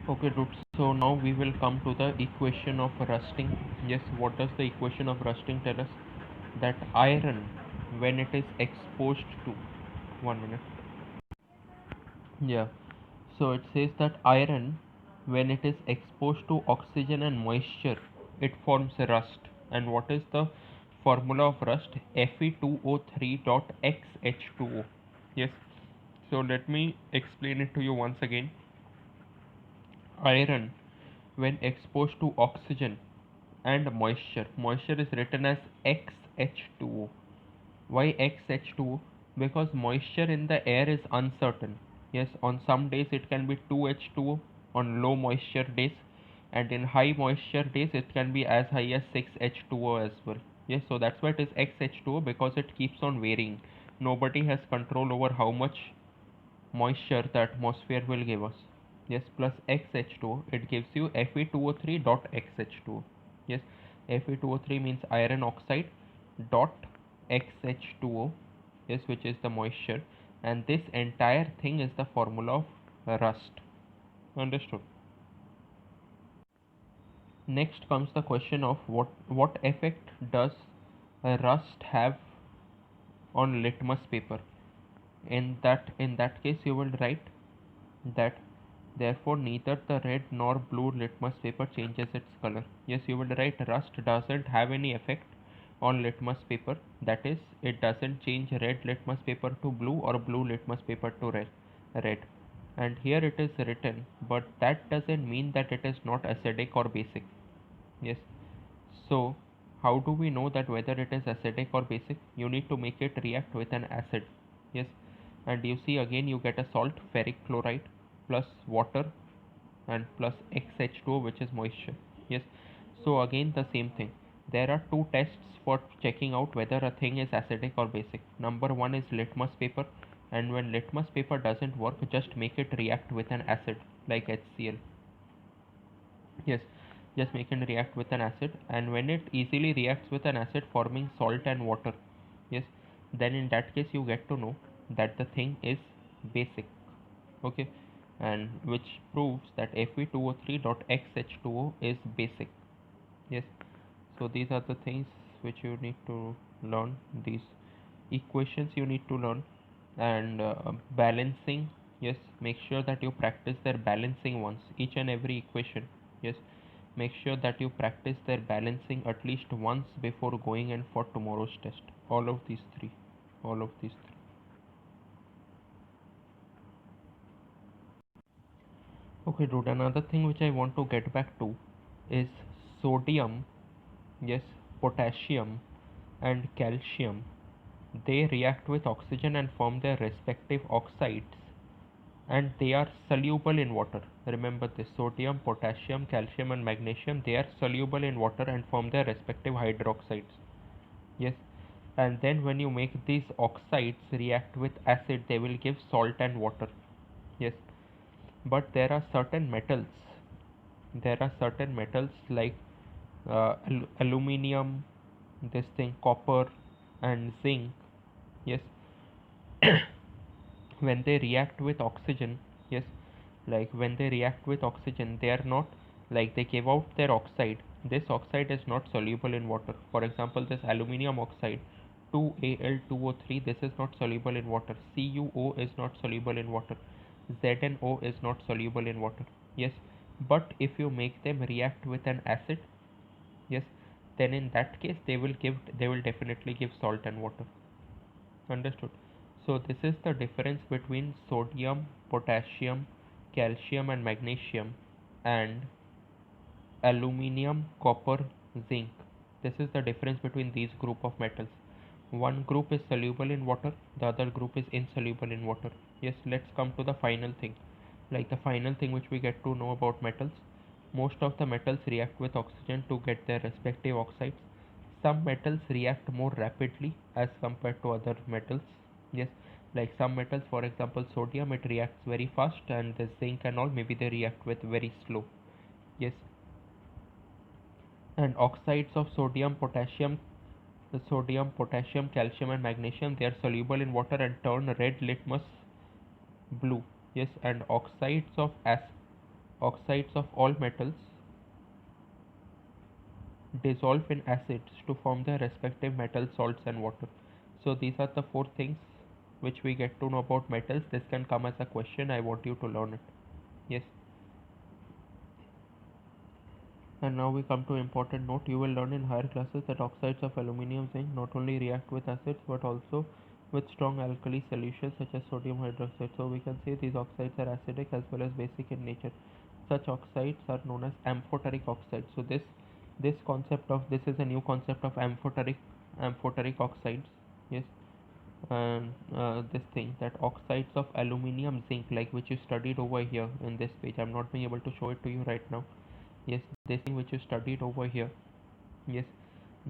Okay, dude. So now we will come to the equation of rusting. Yes, what does the equation of rusting tell us? That iron, when it is exposed to, 1 minute. Yeah. So it says that iron, when it is exposed to oxygen and moisture, it forms rust. And what is the formula of rust? Fe2O3.XH2O. Yes. So let me explain it to you once again. Iron, when exposed to oxygen and moisture is written as XH2O. Why XH2O? Because moisture in the air is uncertain. Yes, on some days it can be 2H2O on low moisture days, and in high moisture days it can be as high as 6H2O as well. Yes, so that's why it is XH2O, because it keeps on varying. Nobody has control over how much moisture the atmosphere will give us. Yes, plus XH2O, it gives you Fe2O3.XH2O. Yes, Fe2O3 means iron oxide dot XH2O, yes, which is the moisture, and this entire thing is the formula of rust. Understood? Next comes the question of what effect does rust have on litmus paper. In that case you will write that therefore neither the red nor blue litmus paper changes its color. Yes, you will write rust doesn't have any effect on litmus paper, that is, it doesn't change red litmus paper to blue or blue litmus paper to red. And here it is written, but that doesn't mean that it is not acidic or basic. Yes, so how do we know that whether it is acidic or basic? You need to make it react with an acid. Yes, and you see again you get a salt, ferric chloride, plus water, and plus XH2O, which is moisture. Yes, so again the same thing. There are two tests for checking out whether a thing is acidic or basic. Number one is litmus paper, and when litmus paper doesn't work, just make it react with an acid like HCl. Yes, just make it react with an acid, and when it easily reacts with an acid forming salt and water, yes, then in that case you get to know that the thing is basic. Okay, and which proves that Fe2O3.XH2O is basic. Yes, so these are the things which you need to learn, these equations you need to learn. And balancing, yes, make sure that you practice their balancing once, each and every equation. Yes, make sure that you practice their balancing at least once before going in for tomorrow's test. All of these three, all of these three. Okay, dude, another thing which I want to get back to is sodium, yes, potassium, and calcium. They react with oxygen and form their respective oxides, and they are soluble in water. Remember this: sodium, potassium, calcium, and magnesium, they are soluble in water and form their respective hydroxides. Yes, and then when you make these oxides react with acid, they will give salt and water. Yes, but there are certain metals like aluminium, this thing, copper, and zinc. Yes, when they react with oxygen, yes, like when they react with oxygen, they are not, like, they give out their oxide. This oxide is not soluble in water. For example, this aluminium oxide, 2Al2O3, this is not soluble in water. CuO is not soluble in water. ZnO is not soluble in water. Yes, but if you make them react with an acid, yes, then in that case they will definitely give salt and water. Understood? So this is the difference between sodium, potassium, calcium, and magnesium, and aluminium, copper, zinc. This is the difference between these group of metals. One group is soluble in water, the other group is insoluble in water. Yes, let's come to the final thing. Like the final thing which we get to know about metals. Most of the metals react with oxygen to get their respective oxides. Some metals react more rapidly as compared to other metals. Yes, like some metals, for example sodium, it reacts very fast, and the zinc and all, maybe they react with very slow. Yes, and oxides of sodium, potassium, calcium, and magnesium, they are soluble in water and turn red litmus blue. Yes, and oxides of oxides of all metals dissolve in acids to form their respective metal salts and water. So these are the four things which we get to know about metals. This can come as a question. I want you to learn it. Yes. And now we come to important note. You will learn in higher classes that oxides of aluminium zinc not only react with acids but also with strong alkali solutions such as sodium hydroxide. So we can say these oxides are acidic as well as basic in nature. Such oxides are known as amphoteric oxides. So this is a new concept of amphoteric oxides. Yes. And this thing that oxides of aluminium zinc, like which you studied over here in this page, I'm not being able to show it to you right now. Yes, this thing which you studied over here. Yes,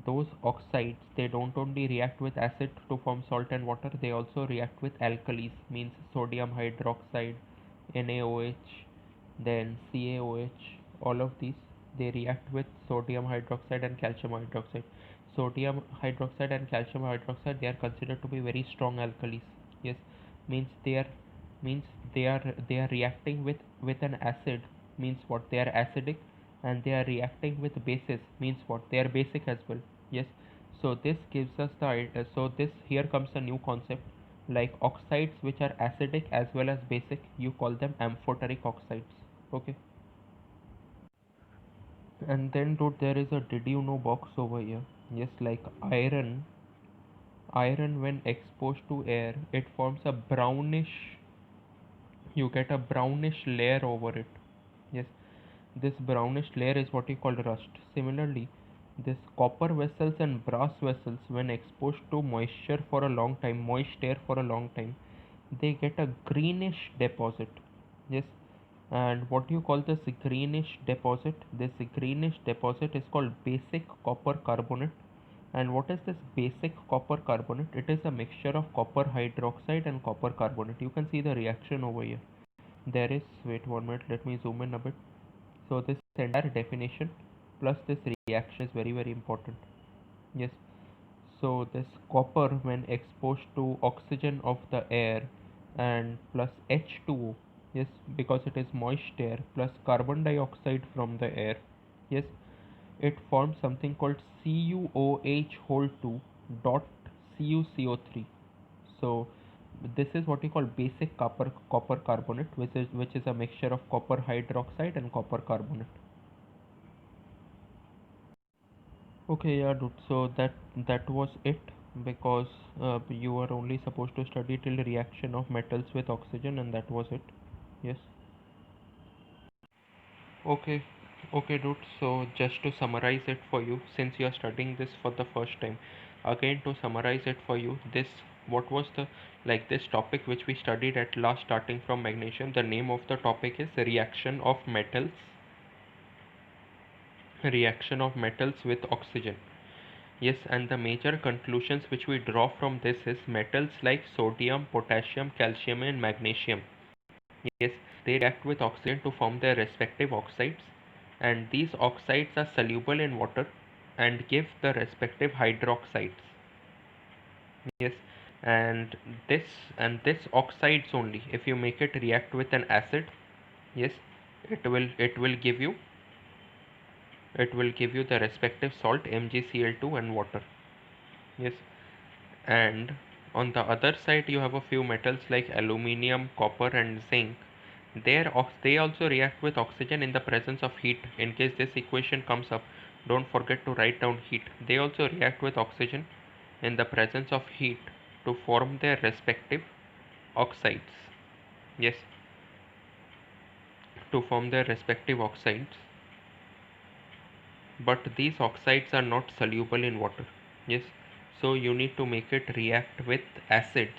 those oxides, they don't only react with acid to form salt and water, they also react with alkalis, means sodium hydroxide, NaOH, then CaOH. All of these, they react with sodium hydroxide and calcium hydroxide. Sodium hydroxide and calcium hydroxide, they are considered to be very strong alkalis. Yes, means means they are reacting with an acid, means what, they are acidic, and they are reacting with bases, means what, they are basic as well. Yes, so this gives us the idea. So this, here comes a new concept, like oxides which are acidic as well as basic, you call them amphoteric oxides. Okay. And then dude, there is a did you know box over here. Yes, like iron when exposed to air, it forms a brownish, you get a brownish layer over it. Yes, this brownish layer is what you call rust. Similarly, this copper vessels and brass vessels, when exposed to moisture for a long time, moist air for a long time, they get a greenish deposit. Yes, and what you call this greenish deposit? This greenish deposit is called basic copper carbonate. And what is this basic copper carbonate? It is a mixture of copper hydroxide and copper carbonate. You can see the reaction over here. There is, wait 1 minute, let me zoom in a bit. So this entire definition plus this reaction is very very important. Yes, so this copper when exposed to oxygen of the air and plus H2O, yes, because it is moist air, plus carbon dioxide from the air, yes, it forms something called CuOH whole 2 dot CuCO3. So this is what we call basic copper carbonate, which is a mixture of copper hydroxide and copper carbonate. Okay, yeah, dude. So that was it, because you were only supposed to study till reaction of metals with oxygen, and that was it. Yes. Okay, okay, dude. So just to summarize it for you, since you are studying this for the first time, again to summarize it for you, this, what was the, like this topic which we studied at last, starting from magnesium. The name of the topic is reaction of metals with oxygen. Yes, and the major conclusions which we draw from this is metals like sodium, potassium, calcium, and magnesium. Yes, they react with oxygen to form their respective oxides, and these oxides are soluble in water and give the respective hydroxides. Yes, and this this oxides only, if you make it react with an acid, yes, it will give you the respective salt MgCl2 and water. Yes, and on the other side you have a few metals like aluminium, copper, and zinc. They also react with oxygen in the presence of heat. In case this equation comes up, don't forget to write down heat. They also react with oxygen in the presence of heat to form their respective oxides. Yes, to form their respective oxides, but these oxides are not soluble in water. Yes, so you need to make it react with acids.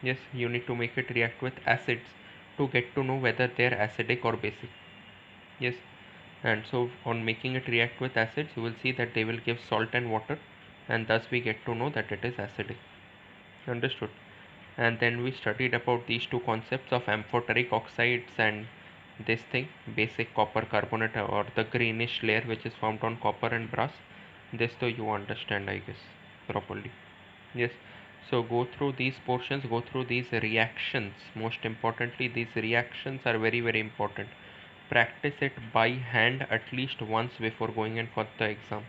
Yes, you need to make it react with acids to get to know whether they are acidic or basic. Yes, and so on making it react with acids, you will see that they will give salt and water, and thus we get to know that it is acidic. Understood? And then we studied about these two concepts of amphoteric oxides and this thing, basic copper carbonate, or the greenish layer which is formed on copper and brass. This though you understand, I guess, properly. Yes, So go through these portions, go through these reactions. Most importantly, these reactions are very, very important. Practice it by hand at least once before going in for the exam.